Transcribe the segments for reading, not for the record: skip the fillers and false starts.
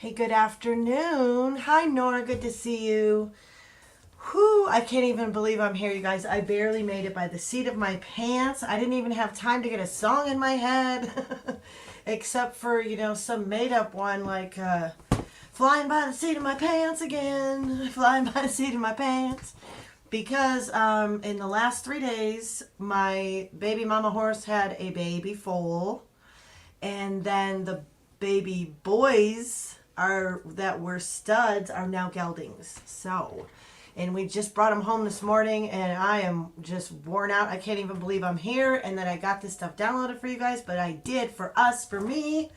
Hey, good afternoon. Hi, Nora. Good to see you. Whew, I can't even believe I'm here, you guys. I barely made it by the seat of my pants. I didn't even have time to get a song in my head, except for, some made up one like flying by the seat of my pants again, flying by the seat of my pants. Because in the last 3 days, my baby mama horse had a baby foal, and then the baby boys are that were studs are now geldings. So, and we just brought them home this morning, and I am just worn out. I can't even believe I'm here and that I got this stuff downloaded for you guys, but I did for us, for me.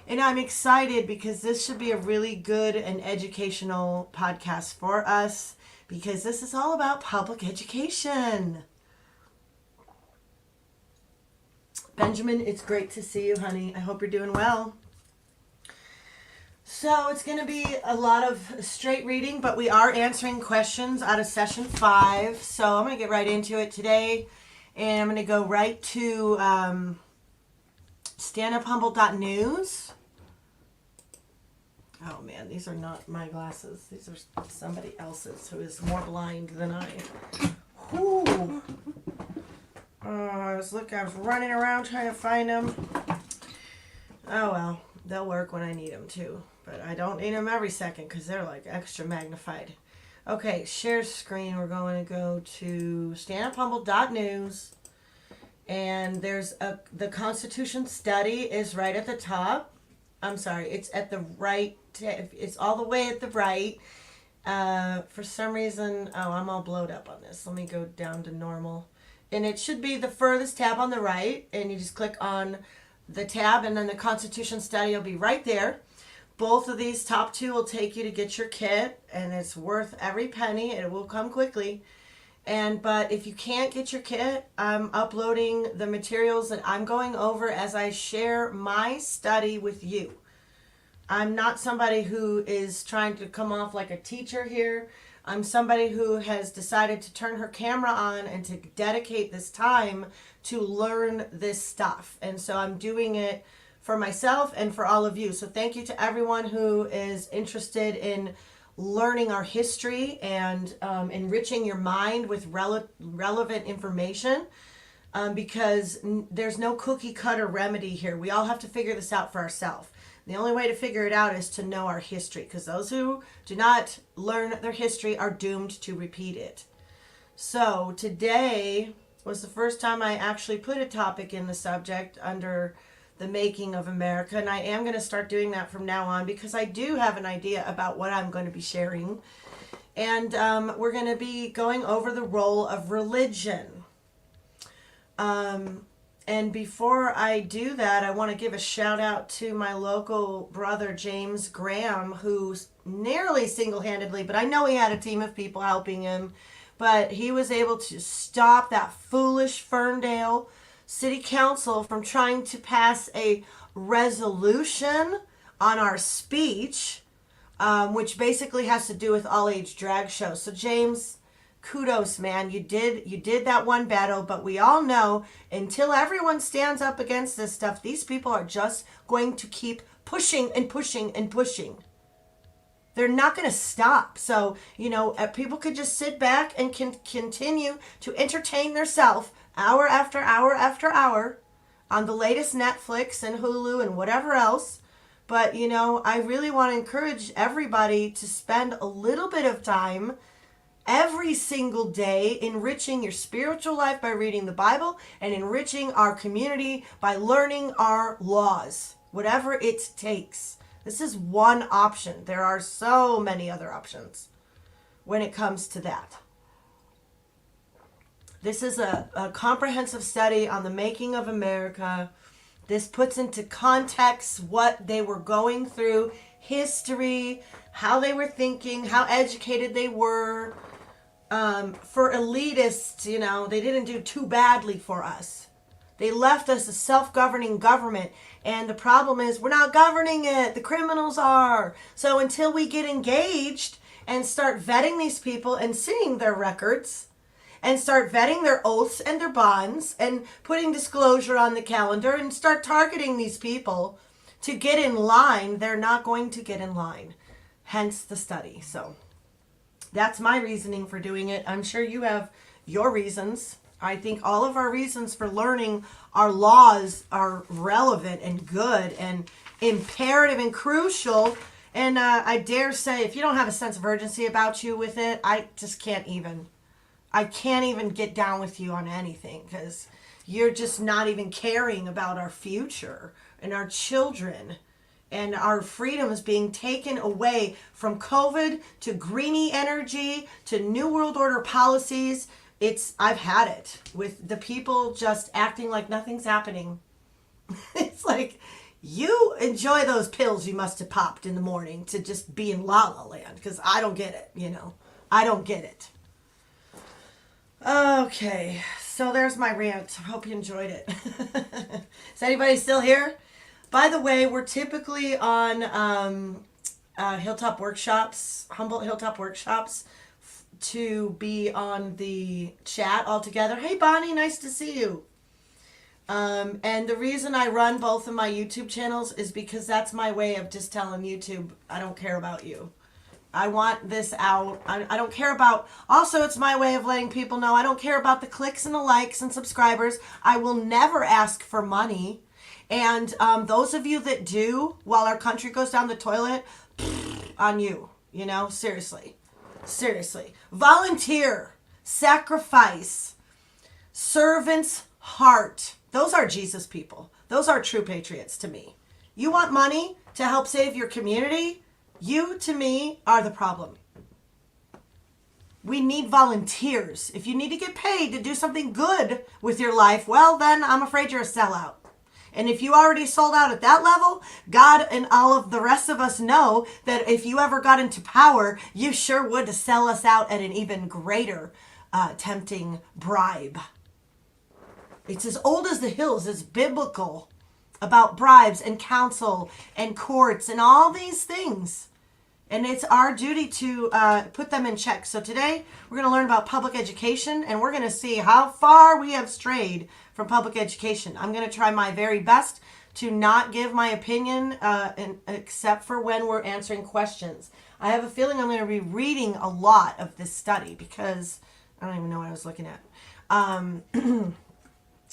And I'm excited because this should be a really good and educational podcast for us because this is all about public education. Benjamin, it's great to see you, honey. I hope you're doing well. So it's going to be a lot of straight reading, but we are answering questions out of session 5. So I'm going to get right into it today, and I'm going to go right to standuphumble.news. Oh man, these are not my glasses. These are somebody else's who is more blind than I. Whew. I was running around trying to find them. Oh well, they'll work when I need them too. But I don't need them every second because they're like extra magnified. Okay, share screen. We're going to go to standuphumble.news. And there's the Constitution study is right at the top. I'm sorry, it's at the right. It's all the way at the right. For some reason, I'm all blowed up on this. Let me go down to normal. And it should be the furthest tab on the right. And you just click on the tab, and then the Constitution study will be right there. Both of these top two will take you to get your kit, and it's worth every penny. It will come quickly. But if you can't get your kit, I'm uploading the materials that I'm going over as I share my study with you. I'm not somebody who is trying to come off like a teacher here. I'm somebody who has decided to turn her camera on and to dedicate this time to learn this stuff. And so I'm doing it for myself and for all of you. So thank you to everyone who is interested in learning our history and enriching your mind with relevant information, because there's no cookie cutter remedy here. We all have to figure this out for ourselves. The only way to figure it out is to know our history, because those who do not learn their history are doomed to repeat it. So today was the first time I actually put a topic in the subject under the making of America, and I am going to start doing that from now on because I do have an idea about what I'm going to be sharing. And we're going to be going over the role of religion. And before I do that, I want to give a shout out to my local brother, James Graham, who's nearly single-handedly, but I know he had a team of people helping him, but he was able to stop that foolish Ferndale City Council from trying to pass a resolution on our speech, which basically has to do with all-age drag shows. So James, kudos, man. You did that one battle, but we all know until everyone stands up against this stuff, these people are just going to keep pushing and pushing and pushing. They're not going to stop. So, people could just sit back and can continue to entertain themselves hour after hour after hour on the latest Netflix and Hulu and whatever else. But, I really want to encourage everybody to spend a little bit of time every single day enriching your spiritual life by reading the Bible and enriching our community by learning our laws, whatever it takes. This is one option. There are so many other options when it comes to that. This is a comprehensive study on the making of America. This puts into context what they were going through, history, how they were thinking, how educated they were. For elitists, they didn't do too badly for us. They left us a self-governing government, and the problem is we're not governing it. The criminals are. So until we get engaged and start vetting these people and seeing their records and start vetting their oaths and their bonds and putting disclosure on the calendar and start targeting these people to get in line, they're not going to get in line. Hence the study. So that's my reasoning for doing it. I'm sure you have your reasons. I think all of our reasons for learning our laws are relevant and good and imperative and crucial. And I dare say, if you don't have a sense of urgency about you with it, I just can't even. I can't even get down with you on anything because you're just not even caring about our future and our children and our freedoms being taken away from COVID to greeny energy to New World Order policies. I've had it with the people just acting like nothing's happening. It's like, you enjoy those pills you must have popped in the morning to just be in La La Land, because I don't get it, I don't get it. Okay, so there's my rant. I hope you enjoyed it. Is anybody still here? By the way, we're typically on Hilltop Workshops, Humboldt Hilltop Workshops, to be on the chat all together. Hey, Bonnie, nice to see you. And the reason I run both of my YouTube channels is because that's my way of just telling YouTube, I don't care about you. I want this out. I don't care about, also it's my way of letting people know I don't care about the clicks and the likes and subscribers. I will never ask for money. And those of you that do, while our country goes down the toilet, on you, seriously. Seriously. Volunteer, sacrifice, servant's heart. Those are Jesus people. Those are true patriots to me. You want money to help save your community? You, to me, are the problem. We need volunteers. If you need to get paid to do something good with your life, well, then I'm afraid you're a sellout. And if you already sold out at that level, God and all of the rest of us know that if you ever got into power, you sure would sell us out at an even greater tempting bribe. It's as old as the hills. It's biblical about bribes and counsel and courts and all these things. And it's our duty to put them in check. So today we're going to learn about public education, and we're going to see how far we have strayed from public education. I'm going to try my very best to not give my opinion except for when we're answering questions. I have a feeling I'm going to be reading a lot of this study because I don't even know what I was looking at.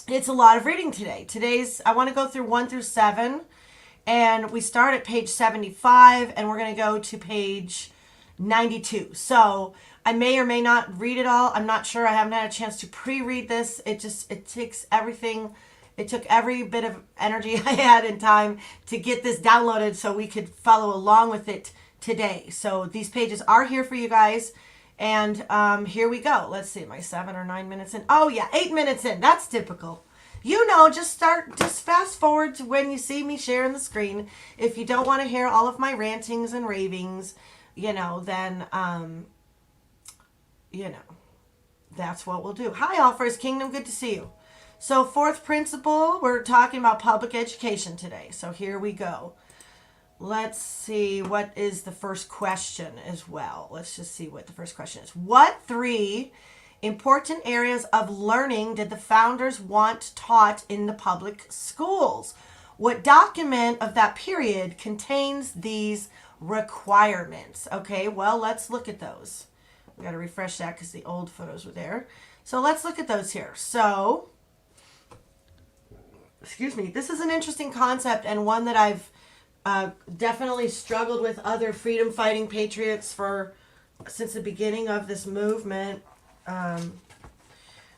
It's a lot of reading today. I want to go through 1 through 7. And we start at page 75, and we're going to go to page 92. So I may or may not read it all. I'm not sure. I haven't had a chance to pre-read this. It takes everything. It took every bit of energy I had and time to get this downloaded so we could follow along with it today. So these pages are here for you guys. And here we go. Let's see, am I 7 or 9 minutes in? Oh yeah, 8 minutes in. That's typical. Just fast forward to when you see me sharing the screen. If you don't want to hear all of my rantings and ravings, then, that's what we'll do. Hi, all, First Kingdom. Good to see you. So, fourth principle, we're talking about public education today. So, here we go. Let's see, what is the first question as well? Let's just see what the first question is. What 3 important areas of learning did the founders want taught in the public schools? What document of that period contains these requirements? Okay, well, let's look at those. We got to refresh that because the old photos were there. So let's look at those here. So, this is an interesting concept and one that I've definitely struggled with other freedom fighting patriots since the beginning of this movement.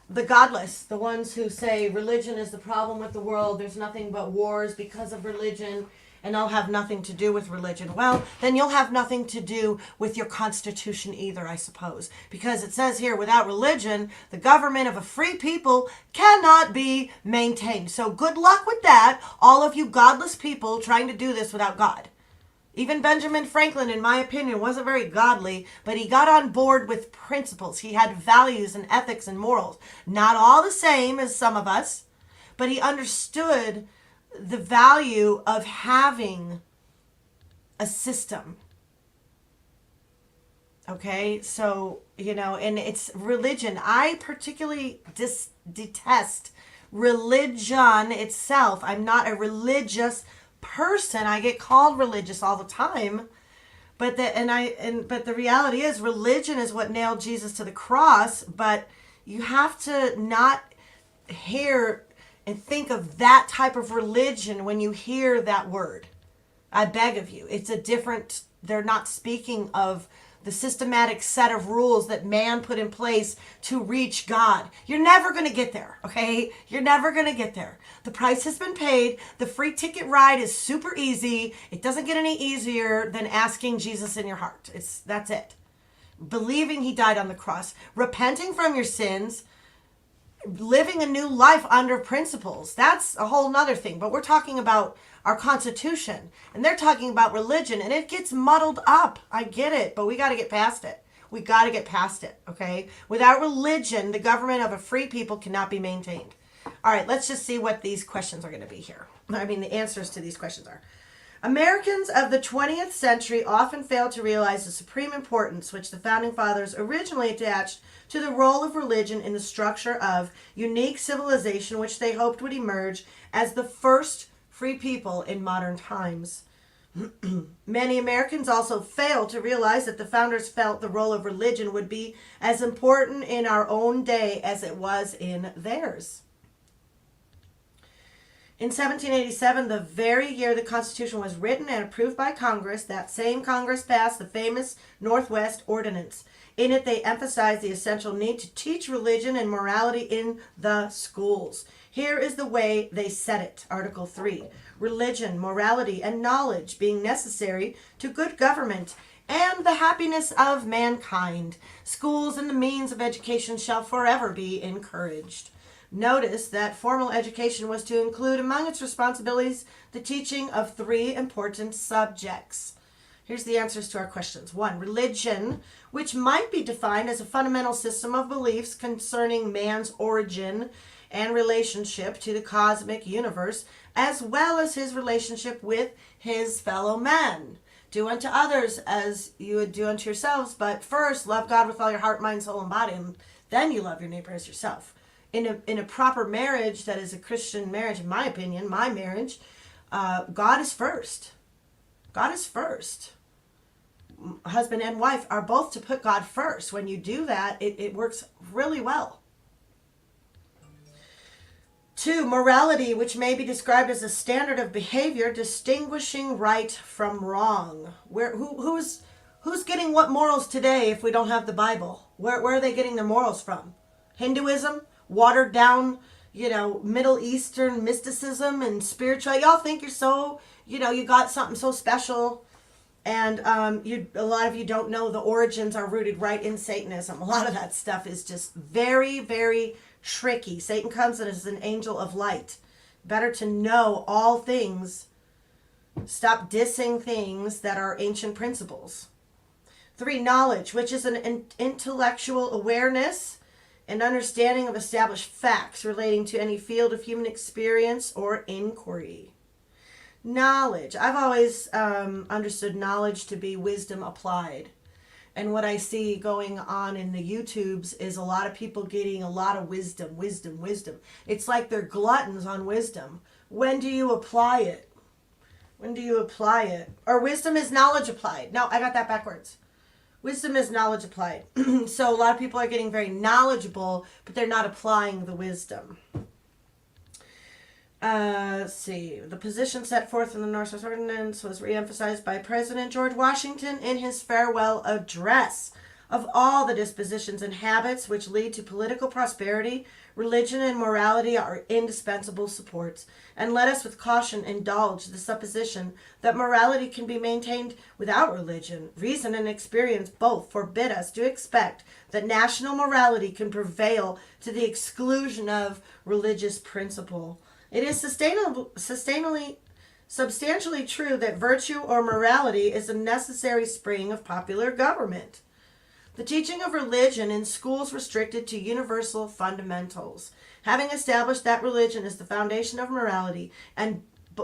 The godless, the ones who say religion is the problem with the world, there's nothing but wars because of religion, and I'll have nothing to do with religion. Well, then you'll have nothing to do with your Constitution either, I suppose. Because it says here, without religion, the government of a free people cannot be maintained. So good luck with that, all of you godless people trying to do this without God. Even Benjamin Franklin, in my opinion, wasn't very godly, but he got on board with principles. He had values and ethics and morals. Not all the same as some of us, but he understood the value of having a system. Okay, so, and it's religion. I particularly detest religion itself. I'm not a religious person. I get called religious all the time. But the reality is religion is what nailed Jesus to the cross, but you have to not hear and think of that type of religion when you hear that word. I beg of you. It's a different, they're not speaking of the systematic set of rules that man put in place to reach God. You're never going to get there, okay? You're never going to get there. The price has been paid. The free ticket ride is super easy. It doesn't get any easier than asking Jesus in your heart. That's it. Believing he died on the cross, repenting from your sins, living a new life under principles. That's a whole nother thing. But we're talking about our Constitution, and they're talking about religion, and it gets muddled up. I get it, but we got to get past it. We got to get past it, okay? Without religion, the government of a free people cannot be maintained. All right, let's just see what these questions are going to be here. I mean, the answers to these questions are. Americans of the 20th century often fail to realize the supreme importance which the Founding Fathers originally attached to the role of religion in the structure of unique civilization which they hoped would emerge as the first free people in modern times. Many Americans also fail to realize that the founders felt the role of religion would be as important in our own day as it was in theirs. In 1787, the very year the Constitution was written and approved by Congress, that same Congress passed the famous Northwest Ordinance. In it, they emphasized the essential need to teach religion and morality in the schools. Here is the way they said it. Article 3. Religion, morality, and knowledge being necessary to good government and the happiness of mankind. Schools and the means of education shall forever be encouraged. Notice that formal education was to include among its responsibilities the teaching of 3 important subjects. Here's the answers to our questions. 1. Religion, which might be defined as a fundamental system of beliefs concerning man's origin and relationship to the cosmic universe, as well as his relationship with his fellow men. Do unto others as you would do unto yourselves, but first love God with all your heart, mind, soul, and body, and then you love your neighbor as yourself. In a proper marriage that is a Christian marriage, in my opinion, my marriage, God is first. God is first. Husband and wife are both to put God first. When you do that, it works really well. 2, morality, which may be described as a standard of behavior distinguishing right from wrong. Who's getting what morals today if we don't have the Bible? Where are they getting their morals from? Hinduism? Watered down, Middle Eastern mysticism and spiritual. Y'all think you're so, you got something so special. And a lot of you don't know the origins are rooted right in Satanism. A lot of that stuff is just very, very tricky. Satan comes in as an angel of light. Better to know all things. Stop dissing things that are ancient principles. 3, knowledge, which is an intellectual awareness and understanding of established facts relating to any field of human experience or inquiry. Knowledge. I've always understood knowledge to be wisdom applied. And what I see going on in the YouTubes is a lot of people getting a lot of wisdom. It's like they're gluttons on wisdom. When do you apply it? Or wisdom is knowledge applied. No, I got that backwards. Wisdom is knowledge applied. So a lot of people are getting very knowledgeable, but they're not applying the wisdom. Let's see. The position set forth in the Northwest Ordinance was reemphasized by President George Washington in his farewell address. Of all the dispositions and habits which lead to political prosperity, religion and morality are indispensable supports. And let us with caution indulge the supposition that morality can be maintained without religion. Reason and experience both forbid us to expect that national morality can prevail to the exclusion of religious principle. It is substantially true that virtue or morality is a necessary spring of popular government. The teaching of religion in schools restricted to universal fundamentals, having established that religion is the foundation of morality and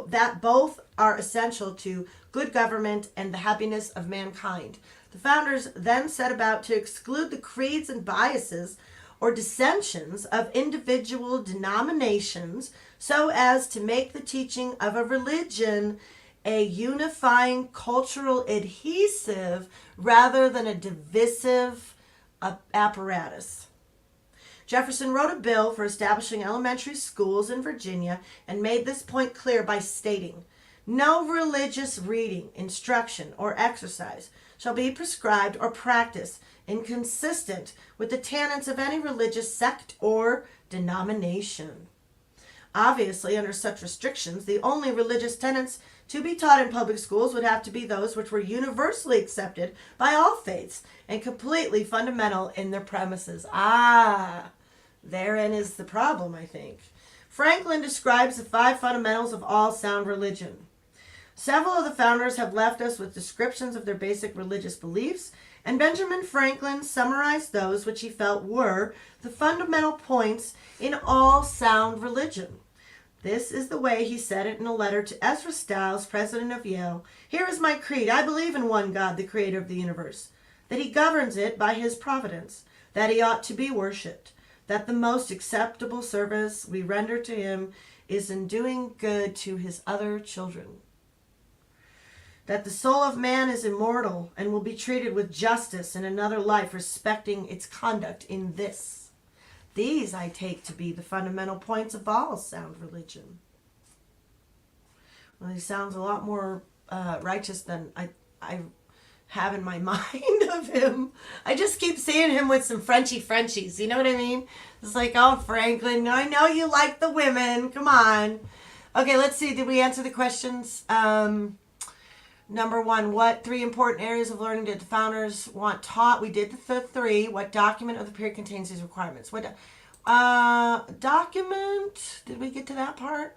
that both are essential to good government and the happiness of mankind. The founders then set about to exclude the creeds and biases or dissensions of individual denominations so as to make the teaching of a religion a unifying cultural adhesive rather than a divisive apparatus. Jefferson wrote a bill for establishing elementary schools in Virginia and made this point clear by stating, "No religious reading, instruction, or exercise shall be prescribed or practiced inconsistent with the tenets of any religious sect or denomination." Obviously, under such restrictions, the only religious tenets to be taught in public schools would have to be those which were universally accepted by all faiths and completely fundamental in their premises. Therein is the problem, I think. Franklin describes the 5 fundamentals of all sound religion. Several of the founders have left us with descriptions of their basic religious beliefs, and Benjamin Franklin summarized those which he felt were the fundamental points in all sound religion. This is the way he said it in a letter to Ezra Stiles, president of Yale. "Here is my creed. I believe in one God, the creator of the universe, that he governs it by his providence, that he ought to be worshipped, that the most acceptable service we render to him is in doing good to his other children, that the soul of man is immortal and will be treated with justice in another life, respecting its conduct in this. These I take to be the fundamental points of all sound religion." Well, he sounds a lot more righteous than I have in my mind of him. I just keep seeing him with some Frenchies. You know what I mean? It's like, oh, Franklin, I know you like the women. Come on. Okay, let's see. Did we answer the questions? Number 1, what 3 important areas of learning did the founders want taught? We did the 3. What document of the period contains these requirements? What document? Did we get to that part?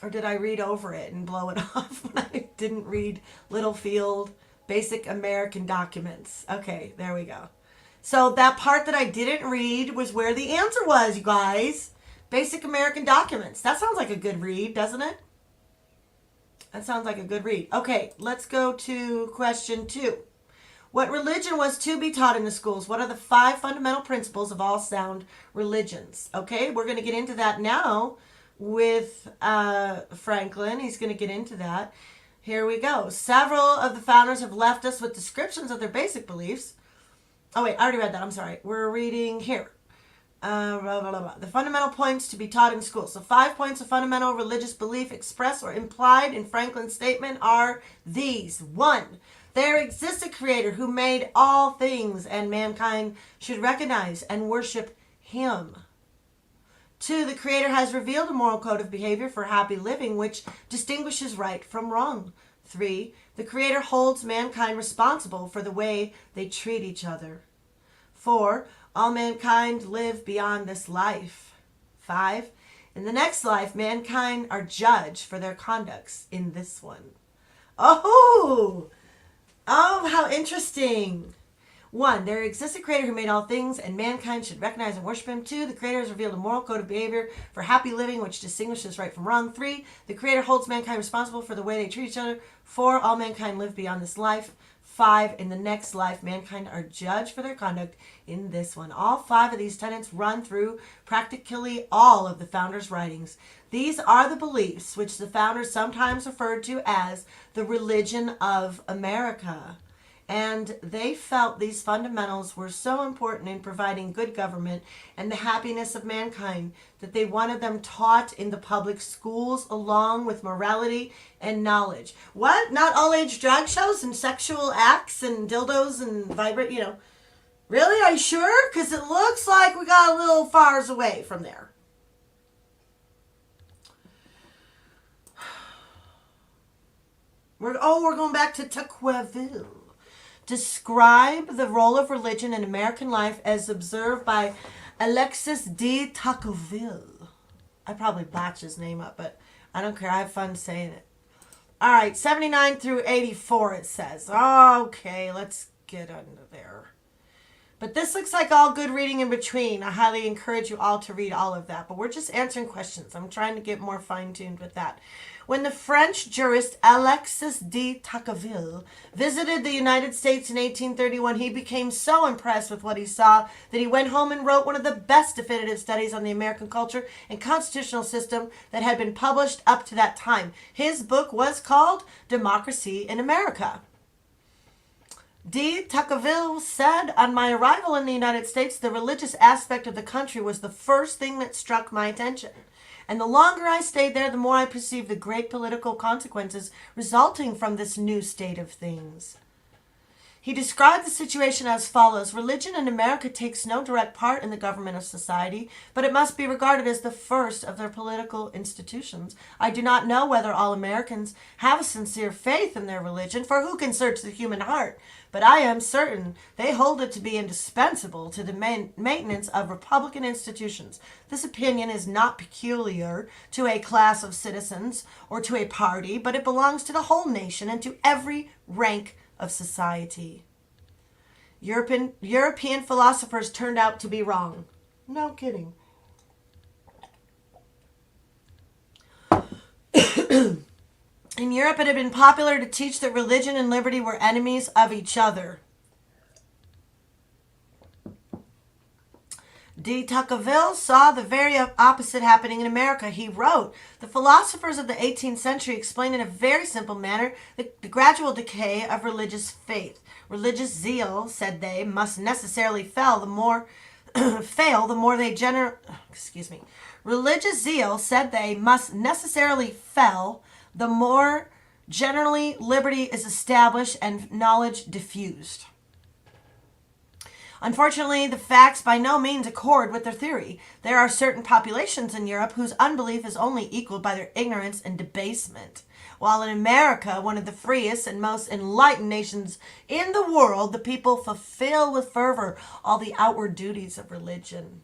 Or did I read over it and blow it off when I didn't read Littlefield, Basic American Documents? Okay, there we go. So that part that I didn't read was where the answer was, you guys. Basic American Documents. That sounds like a good read, doesn't it? That sounds like a good read. Okay, let's go to question 2. What religion was to be taught in the schools? What are the 5 fundamental principles of all sound religions? Okay, we're going to get into that now with Franklin. He's going to get into that. Here we go. Several of the founders have left us with descriptions of their basic beliefs. Oh, wait, I already read that. I'm sorry. We're reading here. The fundamental points to be taught in schools. So 5 points of fundamental religious belief expressed or implied in Franklin's statement are these. 1, there exists a creator who made all things and mankind should recognize and worship him. 2, the creator has revealed a moral code of behavior for happy living which distinguishes right from wrong. 3, the creator holds mankind responsible for the way they treat each other. 4, all mankind live beyond this life. 5, in the next life, mankind are judged for their conducts in this one. Oh, how interesting. 1, there exists a creator who made all things and mankind should recognize and worship him. 2, the creator has revealed a moral code of behavior for happy living which distinguishes right from wrong. 3, the creator holds mankind responsible for the way they treat each other. 4, all mankind live beyond this life. 5, in the next life, mankind are judged for their conduct in this one. All 5 of these tenets run through practically all of the founders' writings. These are the beliefs which the founders sometimes referred to as the religion of America. And they felt these fundamentals were so important in providing good government and the happiness of mankind that they wanted them taught in the public schools along with morality and knowledge. What? Not all age drag shows and sexual acts and dildos and vibrate, Really? Are you sure? Because it looks like we got a little far away from there. We're going back to Tocqueville. Describe the role of religion in American life as observed by Alexis de Tocqueville. I probably botched his name up, but I don't care. I have fun saying it. All right, 79 through 84 it says. Okay, let's get under there. But this looks like all good reading in between. I highly encourage you all to read all of that. But we're just answering questions. I'm trying to get more fine-tuned with that. When the French jurist Alexis de Tocqueville visited the United States in 1831, he became so impressed with what he saw that he went home and wrote one of the best definitive studies on the American culture and constitutional system that had been published up to that time. His book was called Democracy in America. De Tocqueville said, "On my arrival in the United States, the religious aspect of the country was the first thing that struck my attention. And the longer I stayed there, the more I perceived the great political consequences resulting from this new state of things." He described the situation as follows: "Religion in America takes no direct part in the government of society, but it must be regarded as the first of their political institutions. I do not know whether all Americans have a sincere faith in their religion, for who can search the human heart? But I am certain they hold it to be indispensable to the maintenance of republican institutions. This opinion is not peculiar to a class of citizens or to a party, but it belongs to the whole nation and to every rank of society." European philosophers turned out to be wrong. No kidding. In Europe, it had been popular to teach that religion and liberty were enemies of each other. De Tocqueville saw the very opposite happening in America. He wrote, "The philosophers of the 18th century explained in a very simple manner the gradual decay of religious faith. Religious zeal, said they, must necessarily fail the more Religious zeal, said they, must necessarily fail the more generally liberty is established and knowledge diffused. Unfortunately, the facts by no means accord with their theory. There are certain populations in Europe whose unbelief is only equaled by their ignorance and debasement. While in America, one of the freest and most enlightened nations in the world, the people fulfill with fervor all the outward duties of religion."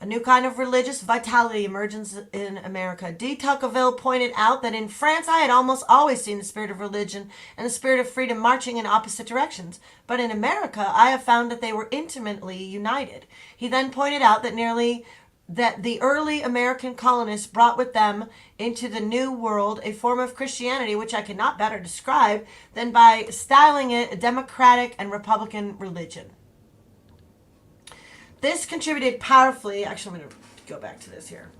A new kind of religious vitality emerges in America. De Tocqueville pointed out that in France I had almost always seen the spirit of religion and the spirit of freedom marching in opposite directions, but in America I have found that they were intimately united. He then pointed out that the early American colonists brought with them into the New World a form of Christianity which I cannot better describe than by styling it a democratic and republican religion. This contributed powerfully, actually I'm going to go back to this here.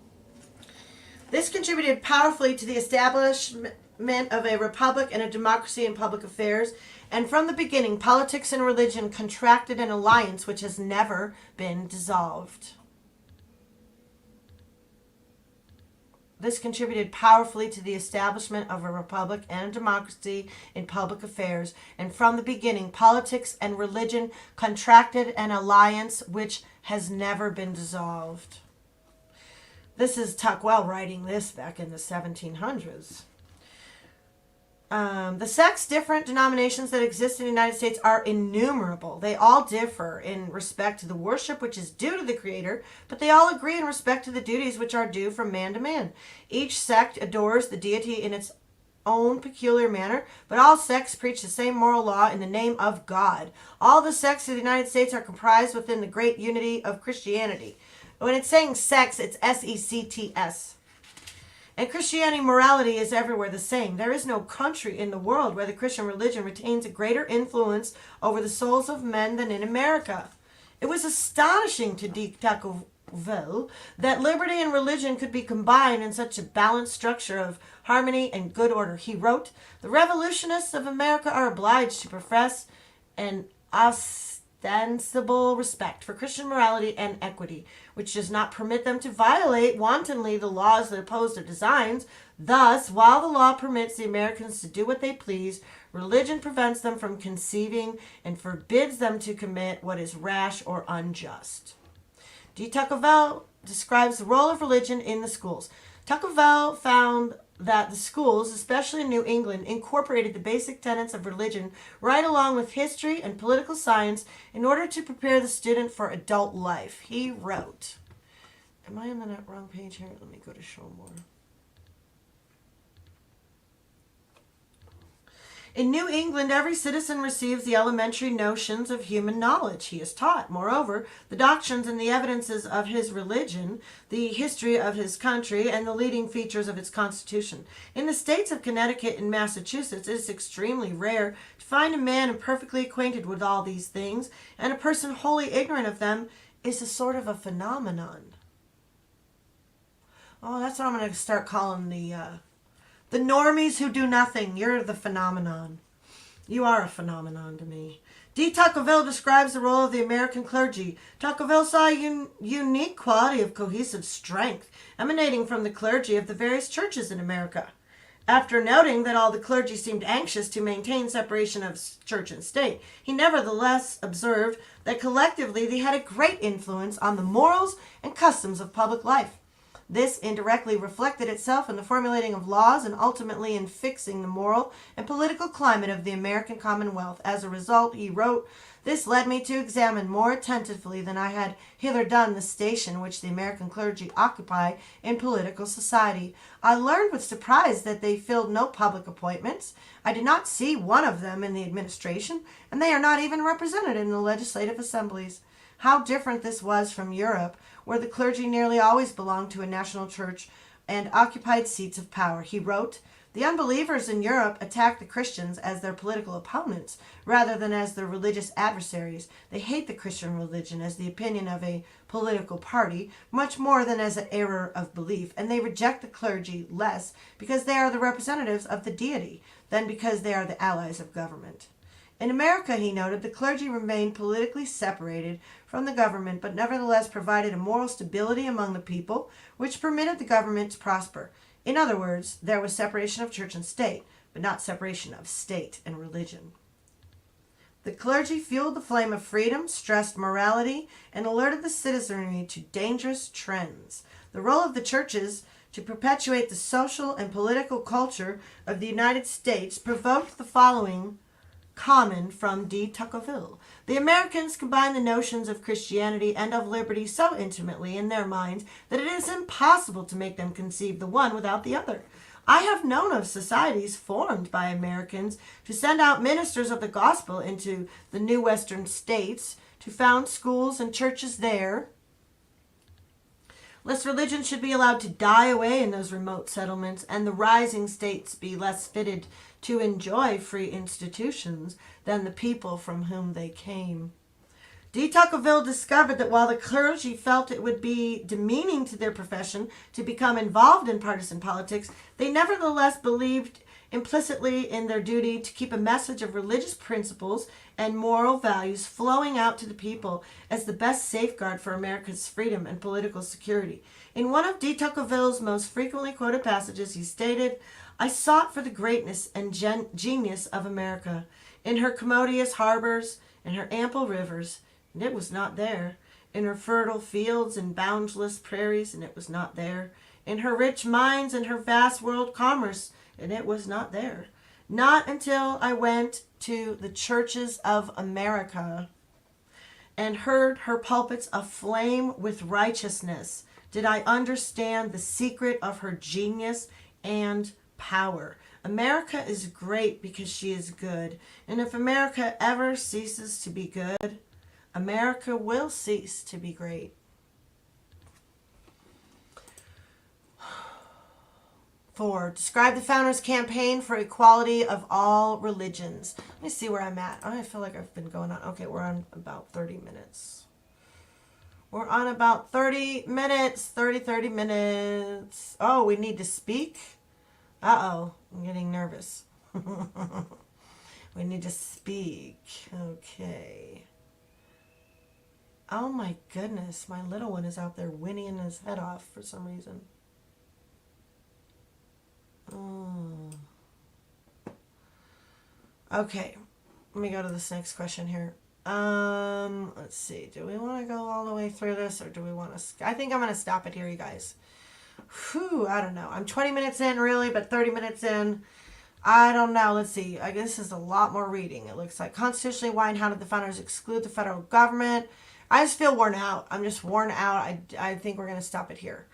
This contributed powerfully to the establishment of a republic and a democracy in public affairs, and from the beginning, politics and religion contracted an alliance which has never been dissolved. This contributed powerfully to the establishment of a republic and a democracy in public affairs, and from the beginning, politics and religion contracted an alliance which has never been dissolved. This is Tocqueville writing this back in the 1700s. The sects, different denominations that exist in the United States are innumerable. They all differ in respect to the worship which is due to the Creator, but they all agree in respect to the duties which are due from man to man. Each sect adores the deity in its own peculiar manner, but all sects preach the same moral law in the name of God. All the sects of the United States are comprised within the great unity of Christianity. When it's saying sects, it's sects. And Christianity morality is everywhere the same. There is no country in the world where the Christian religion retains a greater influence over the souls of men than in America. It was astonishing to de Tocqueville that liberty and religion could be combined in such a balanced structure of harmony and good order. He wrote, "The revolutionists of America are obliged to profess an ostensible respect for Christian morality and equity, which does not permit them to violate wantonly the laws that oppose their designs. Thus, while the law permits the Americans to do what they please, religion prevents them from conceiving and forbids them to commit what is rash or unjust." De Tocqueville describes the role of religion in the schools. Tocqueville found that the schools, especially in New England, incorporated the basic tenets of religion right along with history and political science in order to prepare the student for adult life. He wrote, am I on the wrong page here? Let me go to show more. In New England, every citizen receives the elementary notions of human knowledge. He is taught, moreover, the doctrines and the evidences of his religion, the history of his country, and the leading features of its constitution. In the states of Connecticut and Massachusetts, it is extremely rare to find a man perfectly acquainted with all these things, and a person wholly ignorant of them is a sort of a phenomenon. Oh, that's what I'm going to start calling the normies who do nothing. You're the phenomenon. You are a phenomenon to me. De Tocqueville describes the role of the American clergy. Tocqueville saw a unique quality of cohesive strength emanating from the clergy of the various churches in America. After noting that all the clergy seemed anxious to maintain separation of church and state, he nevertheless observed that collectively they had a great influence on the morals and customs of public life. This indirectly reflected itself in the formulating of laws and ultimately in fixing the moral and political climate of the American Commonwealth. As a result, he wrote, "This led me to examine more attentively than I had hitherto done the station which the American clergy occupy in political society. I learned with surprise that they filled no public appointments. I did not see one of them in the administration, and they are not even represented in the legislative assemblies. How different this was from Europe, where the clergy nearly always belonged to a national church and occupied seats of power." He wrote, "The unbelievers in Europe attack the Christians as their political opponents rather than as their religious adversaries. They hate the Christian religion as the opinion of a political party much more than as an error of belief, and they reject the clergy less because they are the representatives of the deity than because they are the allies of government." In America, he noted, the clergy remained politically separated from the government, but nevertheless provided a moral stability among the people, which permitted the government to prosper. In other words, there was separation of church and state, but not separation of state and religion. The clergy fueled the flame of freedom, stressed morality, and alerted the citizenry to dangerous trends. The role of the churches to perpetuate the social and political culture of the United States provoked the following comment from de Tocqueville. "The Americans combine the notions of Christianity and of liberty so intimately in their minds that it is impossible to make them conceive the one without the other. I have known of societies formed by Americans to send out ministers of the gospel into the new western states, to found schools and churches there, lest religion should be allowed to die away in those remote settlements, and the rising states be less fitted to enjoy free institutions than the people from whom they came." De Tocqueville discovered that while the clergy felt it would be demeaning to their profession to become involved in partisan politics, they nevertheless believed implicitly in their duty to keep a message of religious principles and moral values flowing out to the people as the best safeguard for America's freedom and political security. In one of de Tocqueville's most frequently quoted passages, he stated, "I sought for the greatness and genius of America in her commodious harbors and her ample rivers, and it was not there. In her fertile fields and boundless prairies, and it was not there. In her rich mines and her vast world commerce, and it was not there. Not until I went to the churches of America and heard her pulpits aflame with righteousness did I understand the secret of her genius and power. America is great because she is good, and if America ever ceases to be good, America will cease to be great." 4. Describe the founders' campaign for equality of all religions. Let me see where I'm at. I feel like I've been going on. Okay, we're on about 30 minutes. We're on about 30 minutes. 30 minutes. Oh, we need to speak? Uh-oh, I'm getting nervous. We need to speak. Okay. Oh my goodness, my little one is out there whinnying his head off for some reason. Oh. Okay, let me go to this next question here. Let's see. Do we want to go all the way through this, or do we want to? I think I'm going to stop it here, you guys. Whew, I don't know. I'm 20 minutes in, really, but 30 minutes in. I don't know. Let's see. I guess this is a lot more reading. It looks like constitutionally, why and how did the founders exclude the federal government? I just feel worn out. I'm just worn out. I think we're going to stop it here.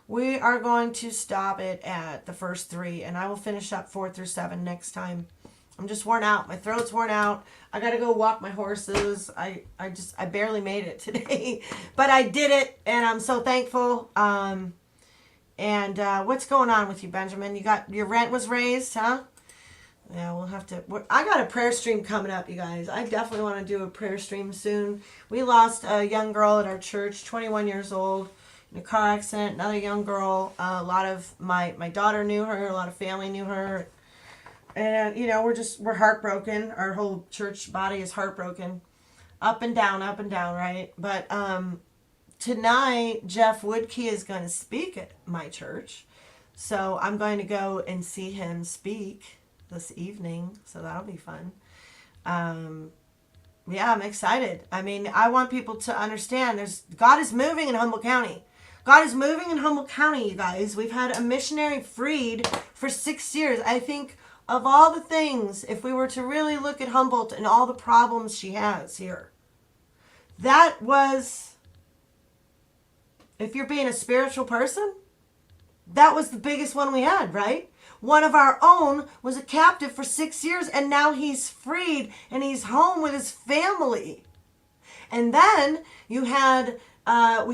We are going to stop it at the first 3, and I will finish up 4 through 7 next time. I'm just worn out. My throat's worn out. I got to go walk my horses. I barely made it today, but I did it, and I'm so thankful. And what's going on with you, Benjamin? You got your rent was raised, huh? Yeah, we'll have to. I got a prayer stream coming up, you guys. I definitely want to do a prayer stream soon. We lost a young girl at our church, 21 years old, in a car accident. Another young girl. A lot of my daughter knew her. A lot of family knew her. And we're heartbroken. Our whole church body is heartbroken, up and down, right? But tonight, Jeff Woodkey is going to speak at my church, so I'm going to go and see him speak this evening, so that'll be fun. Yeah, I'm excited. I mean, I want people to understand God is moving in Humboldt County. God is moving in Humboldt County, you guys. We've had a missionary freed for 6 years. I think of all the things, if we were to really look at Humboldt and all the problems she has here, that was, if you're being a spiritual person, that was the biggest one we had, right? One of our own was a captive for 6 years, and now he's freed and he's home with his family. And then we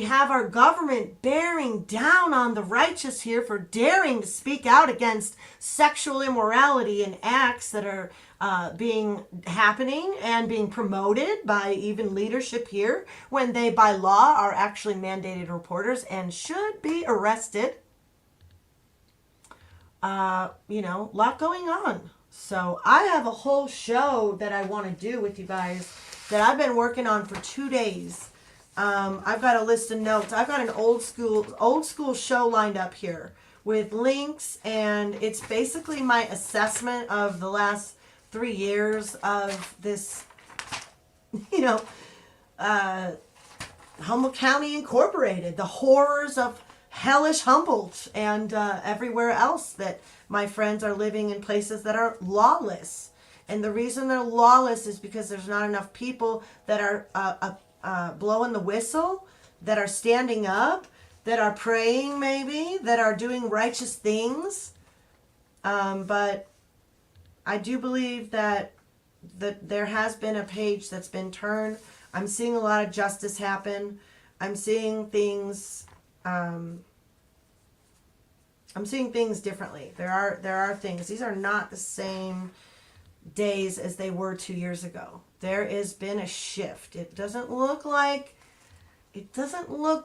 have our government bearing down on the righteous here for daring to speak out against sexual immorality and acts that are happening and being promoted by even leadership here, when they by law are actually mandated reporters and should be arrested. Lot going on. So I have a whole show that I want to do with you guys that I've been working on for 2 days. I've got a list of notes. I've got an old school show lined up here with links, and it's basically my assessment of the last 3 years of this, Humboldt County Incorporated, the horrors of hellish Humboldt and everywhere else that my friends are living in places that are lawless. And the reason they're lawless is because there's not enough people that are blowing the whistle, that are standing up, that are praying maybe, that are doing righteous things. But I do believe that there has been a page that's been turned. I'm seeing a lot of justice happen. I'm seeing things differently. There are things. These are not the same days as they were 2 years ago. There has been a shift. It doesn't look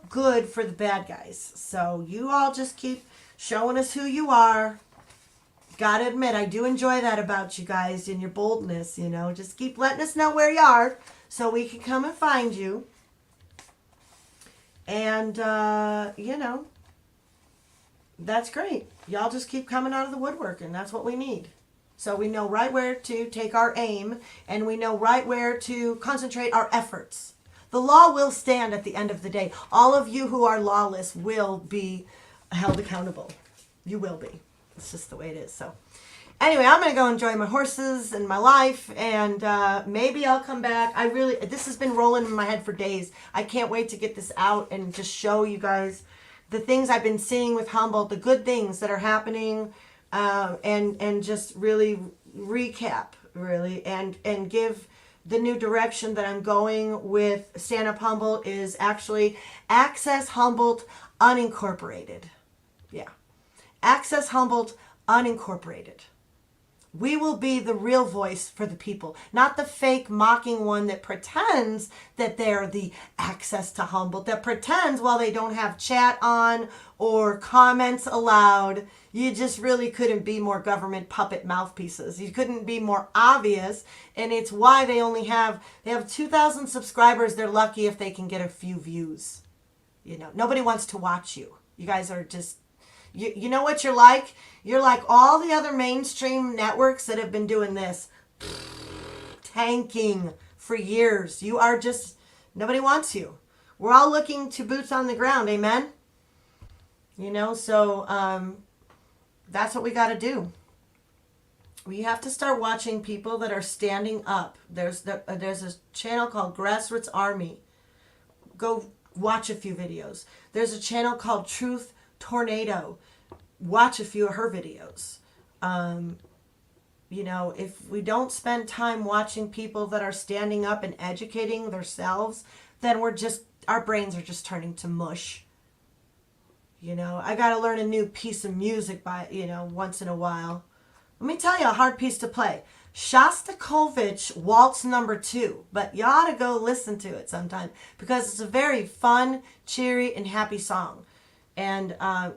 good for the bad guys. So you all just keep showing us who you are. Gotta admit, I do enjoy that about you guys and your boldness, Just keep letting us know where you are so we can come and find you. And, that's great. Y'all just keep coming out of the woodwork, and that's what we need. So we know right where to take our aim, and we know right where to concentrate our efforts. The law will stand at the end of the day. All of you who are lawless will be held accountable. You will be. It's just the way it is. So anyway, I'm going to go enjoy my horses and my life, and maybe I'll come back. This has been rolling in my head for days. I can't wait to get this out and just show you guys the things I've been seeing with Humboldt, the good things that are happening, and just really recap, really, and give the new direction that I'm going with Stand Up Humboldt is actually Access Humboldt Unincorporated. Yeah. Access Humboldt Unincorporated. We will be the real voice for the people, not the fake mocking one that pretends that they're the Access to Humboldt, that pretends while they don't have chat on or comments allowed. You just really couldn't be more government puppet mouthpieces. You couldn't be more obvious, and it's why they have 2,000 subscribers. They're lucky if they can get a few views. Nobody wants to watch you. You guys are just, you know what you're like? You're like all the other mainstream networks that have been doing this, tanking for years. You are just, nobody wants you. We're all looking to boots on the ground, amen? So that's what we got to do. We have to start watching people that are standing up. There's a channel called Grassroots Army. Go watch a few videos. There's a channel called Truth Tornado. Watch a few of her videos. You know, if we don't spend time watching people that are standing up and educating themselves, then our brains are just turning to mush. You know, I got to learn a new piece of music once in a while. Let me tell you a hard piece to play. Shostakovich Waltz Number 2. But you ought to go listen to it sometime because it's a very fun, cheery, and happy song. And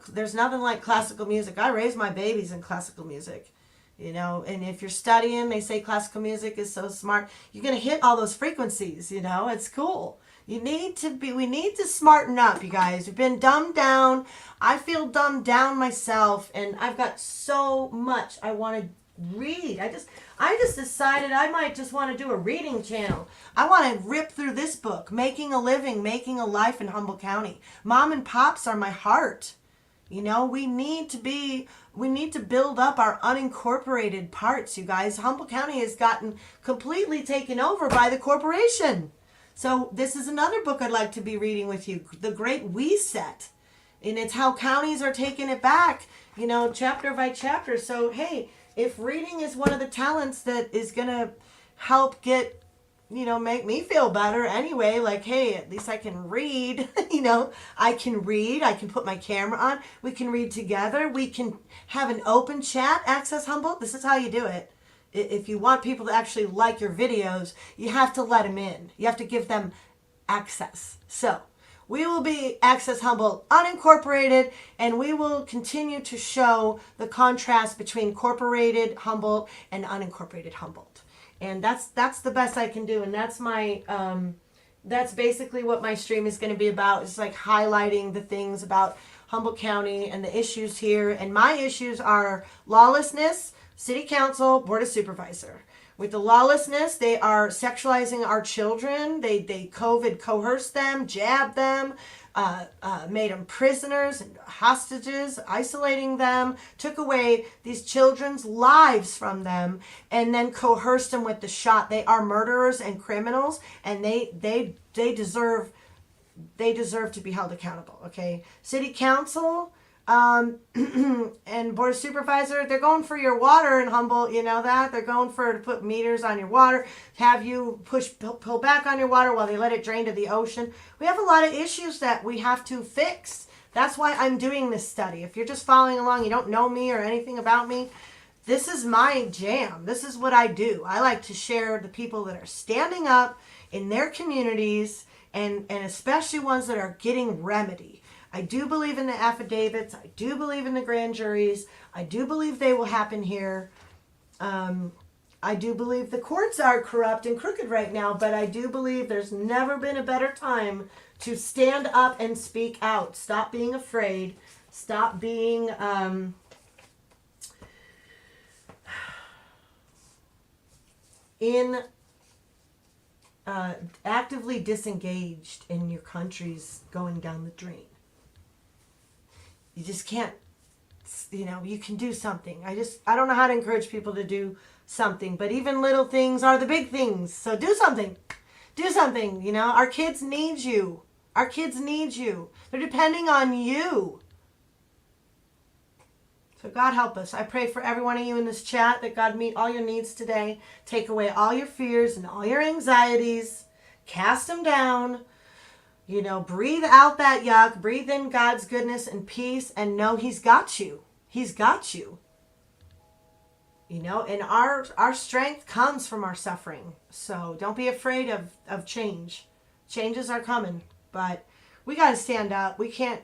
there's nothing like classical music. I raised my babies in classical music. You know, and if you're studying, they say classical music is so smart. You're going to hit all those frequencies, you know. It's cool. We need to smarten up, you guys. We've been dumbed down. I feel dumbed down myself, and I've got so much I want to read. I just decided I might just want to do a reading channel. I want to rip through this book, Making a Living, Making a Life in Humboldt County. Mom and pops are my heart. You know, we need to build up our unincorporated parts, you guys. Humboldt County has gotten completely taken over by the corporation. So this is another book I'd like to be reading with you, The Great Reset. And it's how counties are taking it back, you know, chapter by chapter. So, hey, if reading is one of the talents that is going to help make me feel better anyway, like, hey, at least I can read, I can read, I can put my camera on, we can read together, we can have an open chat, Access Humboldt. This is how you do it. If you want people to actually like your videos, you have to let them in. You have to give them access. So we will be Access Humboldt Unincorporated, and we will continue to show the contrast between corporated Humboldt and unincorporated Humboldt. And that's the best I can do. And that's that's basically what my stream is going to be about. It's like highlighting the things about Humboldt County and the issues here. And my issues are lawlessness, City Council, Board of Supervisor. With the lawlessness, they are sexualizing our children. They COVID coerced them, jabbed them, made them prisoners and hostages, isolating them, took away these children's lives from them, and then coerced them with the shot. They are murderers and criminals, and they deserve to be held accountable. Okay, City Council. And Board of Supervisor, they're going for your water in Humboldt, you know that? They're going to put meters on your water, have you pull back on your water while they let it drain to the ocean. We have a lot of issues that we have to fix. That's why I'm doing this study. If you're just following along, you don't know me or anything about me, this is my jam. This is what I do. I like to share the people that are standing up in their communities and especially ones that are getting remedy. I do believe in the affidavits. I do believe in the grand juries. I do believe they will happen here. I do believe the courts are corrupt and crooked right now, but I do believe there's never been a better time to stand up and speak out. Stop being afraid. Stop being actively disengaged in your country's going down the drain. You just can't, you can do something. I don't know how to encourage people to do something, but even little things are the big things. So do something. Do something, Our kids need you. Our kids need you. They're depending on you. So God help us. I pray for every one of you in this chat that God meet all your needs today. Take away all your fears and all your anxieties. Cast them down. Breathe out that yuck, breathe in God's goodness and peace, and know He's got you. He's got you. And our strength comes from our suffering. So don't be afraid of change. Changes are coming, but we got to stand up. We can't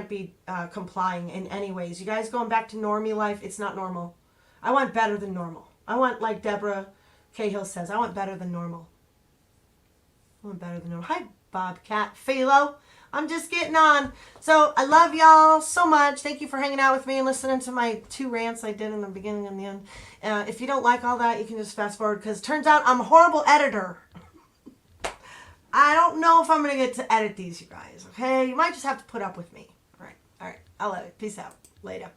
be complying in any ways. You guys going back to normie life, it's not normal. I want better than normal. I want, like Deborah Cahill says, I want better than normal. I want better than normal. Hi, Bobcat Philo. I'm just getting on. So I love y'all so much. Thank you for hanging out with me and listening to my 2 rants I did in the beginning and the end. If you don't like all that, you can just fast forward because it turns out I'm a horrible editor. I don't know if I'm going to get to edit these, you guys. Okay? You might just have to put up with me. All right. I love it. Peace out. Later.